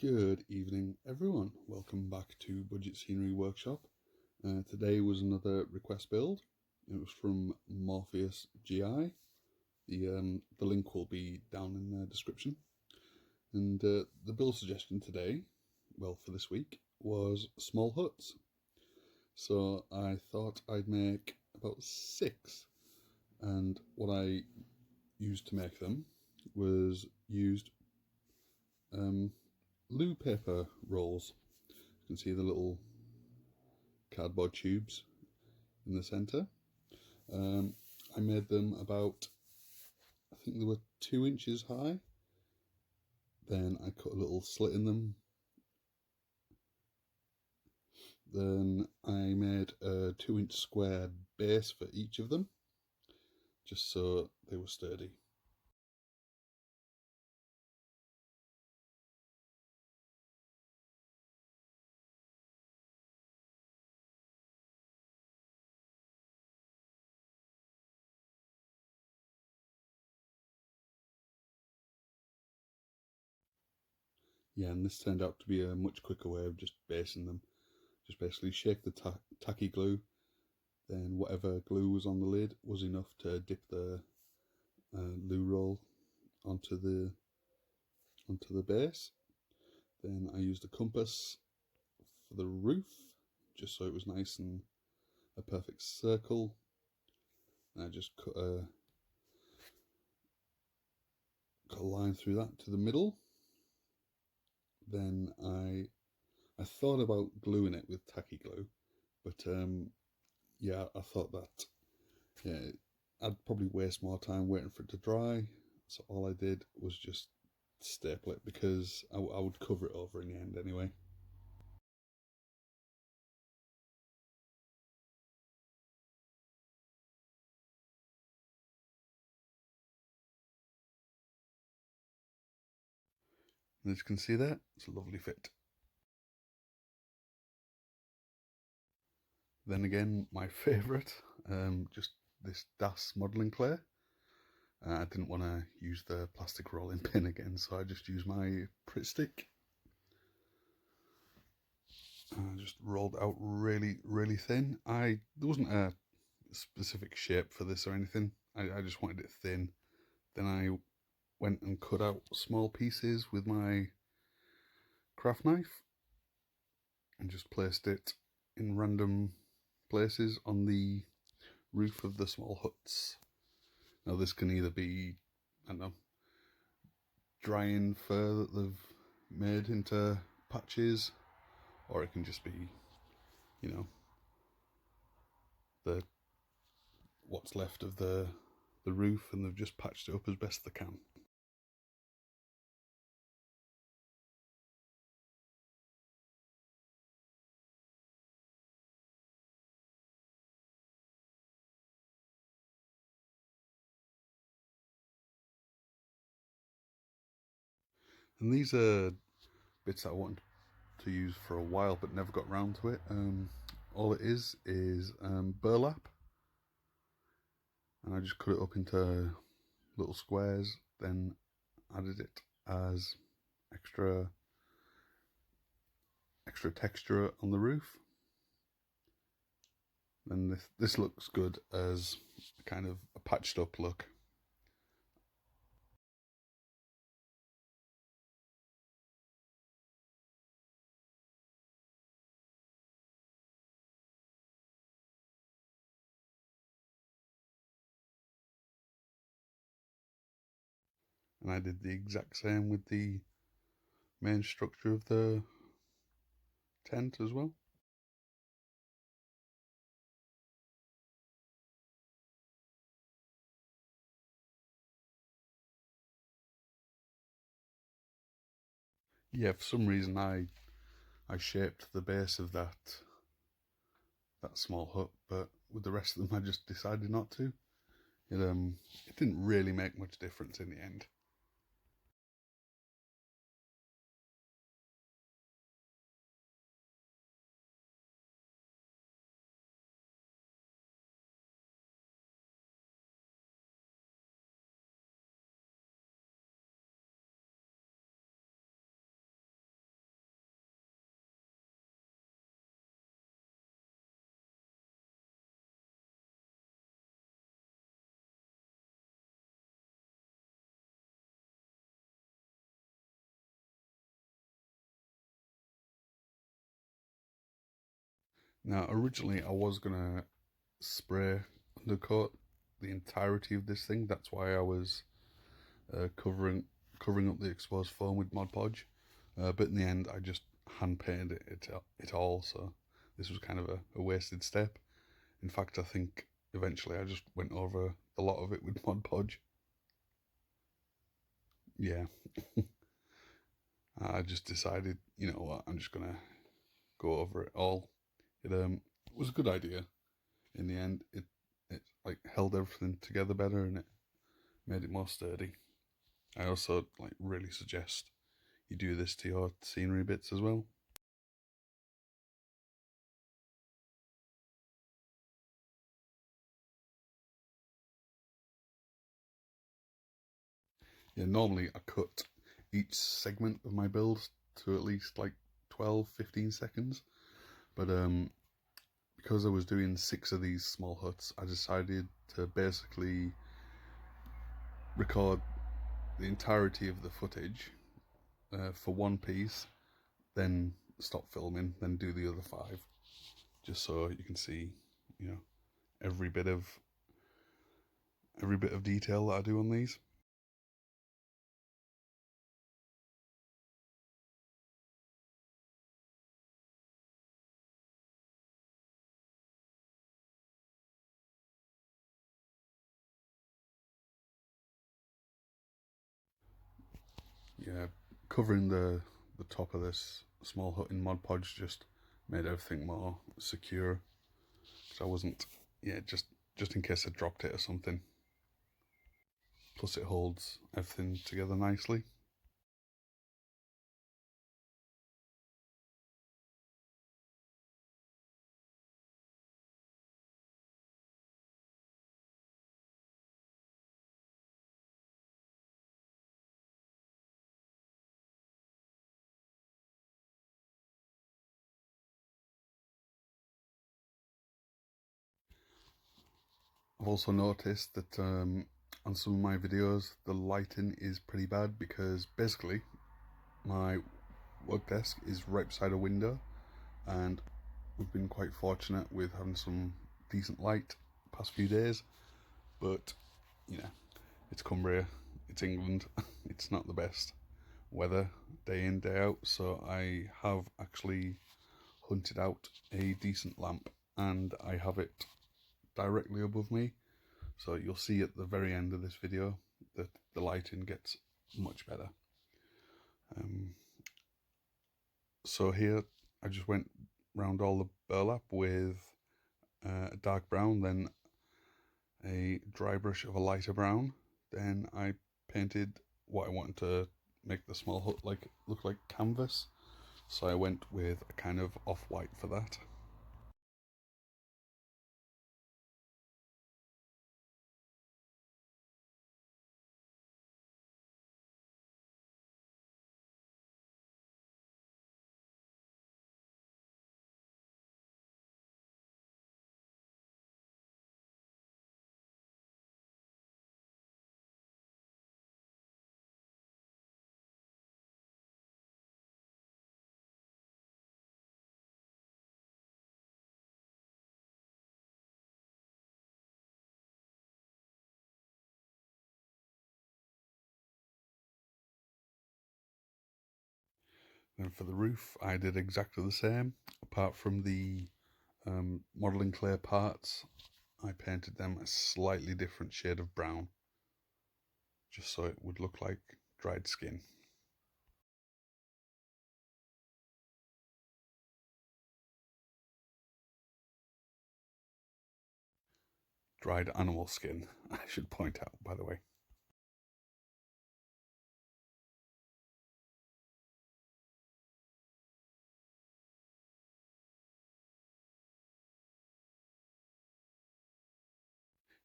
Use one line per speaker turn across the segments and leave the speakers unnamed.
Good evening, everyone. Welcome back to Budget Scenery Workshop. Today was another request build. It was from Morpheus GI. The link will be down in the description. And the build suggestion today, well, for this week, was small huts. So I thought I'd make about 6. And what I used to make them was used loo paper rolls. You can see the little cardboard tubes in the centre. I made them about, I think they were 2 inches high. Then I cut a little slit in them. Then I made a 2-inch square base for each of them, just so they were sturdy. Yeah, and this turned out to be a much quicker way of just basing them. Just basically shake the tacky glue, then whatever glue was on the lid was enough to dip the loo roll onto the base. Then I used a compass for the roof, just so it was nice and a perfect circle. And I just cut a line through that to the middle. Then I thought about gluing it with tacky glue, but yeah, I thought that I'd probably waste more time waiting for it to dry. So all I did was just staple it, because I would cover it over in the end anyway. And as you can see there, it's a lovely fit. Then again, my favourite, just this DAS modelling clay. I didn't want to use the plastic rolling pin again, so I just used my Pritt stick. I just rolled out really, really thin. There wasn't a specific shape for this or anything. I just wanted it thin. Then I went and cut out small pieces with my craft knife and just placed it in random places on the roof of the small huts. Now this can either be, I don't know, drying fur that they've made into patches, or it can just be, you know, the what's left of the roof, and they've just patched it up as best they can. And these are bits I wanted to use for a while but never got round to it. All it is burlap, and I just cut it up into little squares, then added it as extra texture on the roof. And this looks good as kind of a patched up look. And I did the exact same with the main structure of the tent as well. Yeah, for some reason I shaped the base of that small hut, but with the rest of them I just decided not to. It didn't really make much difference in the end. Now, originally I was going to spray undercoat the entirety of this thing. That's why I was covering up the exposed foam with Mod Podge. But in the end, I just hand painted it all, so this was kind of a wasted step. In fact, I think eventually I just went over a lot of it with Mod Podge. Yeah, I just decided, you know what, I'm just gonna go over it all. It was a good idea in the end. It like held everything together better and it made it more sturdy. I also like really suggest you do this to your scenery bits as well. Yeah, normally I cut each segment of my build to at least like 12-15 seconds, but because I was doing 6 of these small huts, I decided to basically record the entirety of the footage for one piece, then stop filming, then do the other 5, just so you can see, you know, every bit of detail that I do on these. Yeah, covering the top of this small hut in Mod Podge just made everything more secure. So I wasn't, yeah, just in case I dropped it or something. Plus, it holds everything together nicely. I've also noticed that on some of my videos the lighting is pretty bad because basically my work desk is right beside a window, and we've been quite fortunate with having some decent light the past few days. But you know, it's Cumbria, it's England, it's not the best weather day in day out. So I have actually hunted out a decent lamp, and I have it directly above me. So you'll see at the very end of this video that the lighting gets much better. So here I just went round all the burlap with a dark brown, then a dry brush of a lighter brown. Then I painted what I wanted to make the small hut like look like canvas. So I went with a kind of off-white for that. Then for the roof, I did exactly the same. Apart from the modelling clay parts, I painted them a slightly different shade of brown, just so it would look like dried skin. Dried animal skin, I should point out, by the way.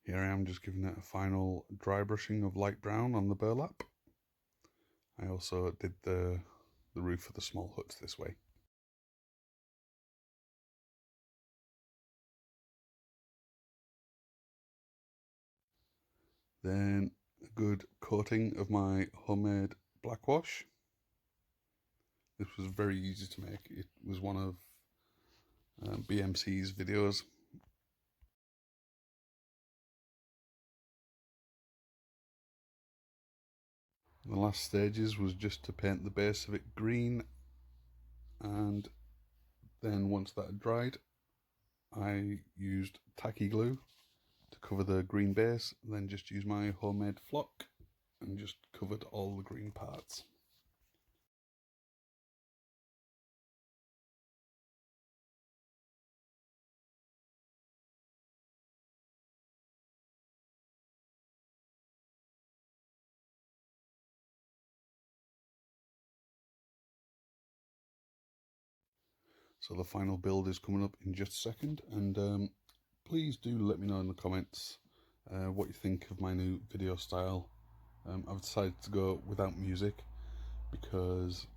Here I am just giving it a final dry brushing of light brown on the burlap. I also did the roof of the small huts this way. Then a good coating of my homemade black wash. This was very easy to make. It was one of BMC's videos. The last stages was just to paint the base of it green, and then once that had dried, I used tacky glue to cover the green base, and then just used my homemade flock and just covered all the green parts. So the final build is coming up in just a second, and please do let me know in the comments what you think of my new video style. I've decided to go without music because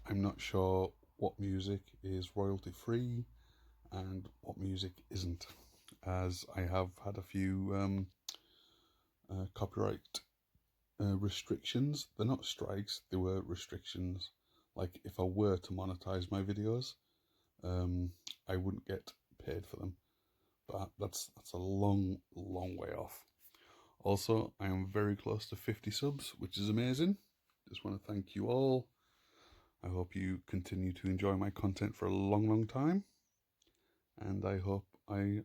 I'm not sure what music is royalty free and what music isn't, as I have had a few copyright restrictions. They're not strikes, they were restrictions. Like if I were to monetize my videos, I wouldn't get paid for them, but that's a long way off. Also, I am very close to 50 subs, which is amazing. Just want to thank you all. I hope you continue to enjoy my content for a long time, and I hope I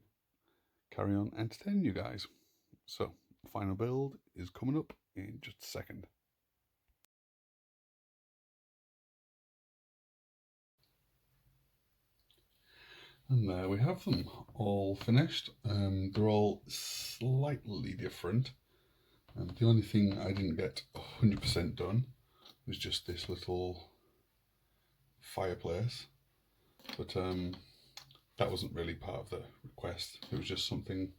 carry on entertaining you guys. So, final build is coming up in just a second. And there we have them, all finished. They're all slightly different. The only thing I didn't get 100% done was just this little fireplace. But that wasn't really part of the request. It was just something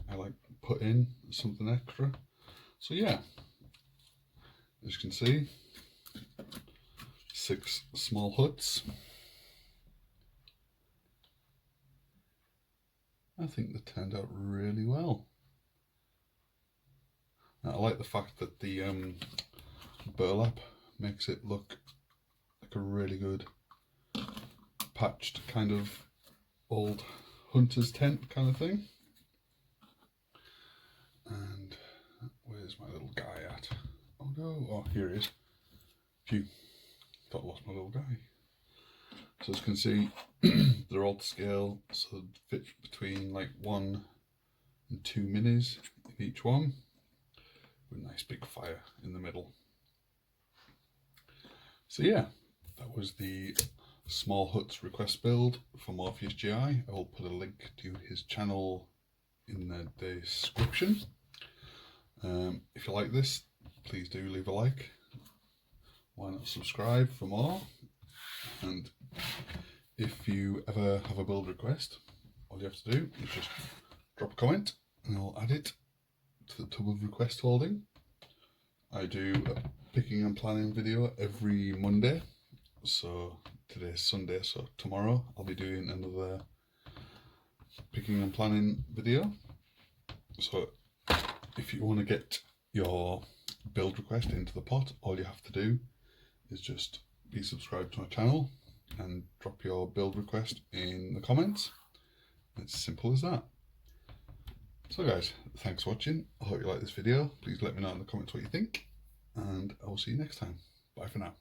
I like put in, something extra. So yeah, as you can see, 6 small huts. I think they turned out really well. I like the fact that the burlap makes it look like a really good patched kind of old hunter's tent kind of thing. And where's my little guy at? Oh no, oh here he is. Phew, thought I lost my little guy. So as you can see, they're all to scale, so they fit between like 1 and 2 minis in each one, with a nice big fire in the middle. So yeah, that was the Small Huts request build for Morpheus GI. I will put a link to his channel in the description. If you like this, please do leave a like. Why not subscribe for more? And if you ever have a build request, all you have to do is just drop a comment and I'll add it to the tub of request holding. I do a picking and planning video every Monday. So today's Sunday, so tomorrow I'll be doing another picking and planning video. So if you want to get your build request into the pot, all you have to do is just be subscribed to my channel and drop your build request in the comments. It's simple as that. So guys, thanks for watching. I hope you like this video. Please let me know in the comments what you think, and I will see you next time. Bye for now.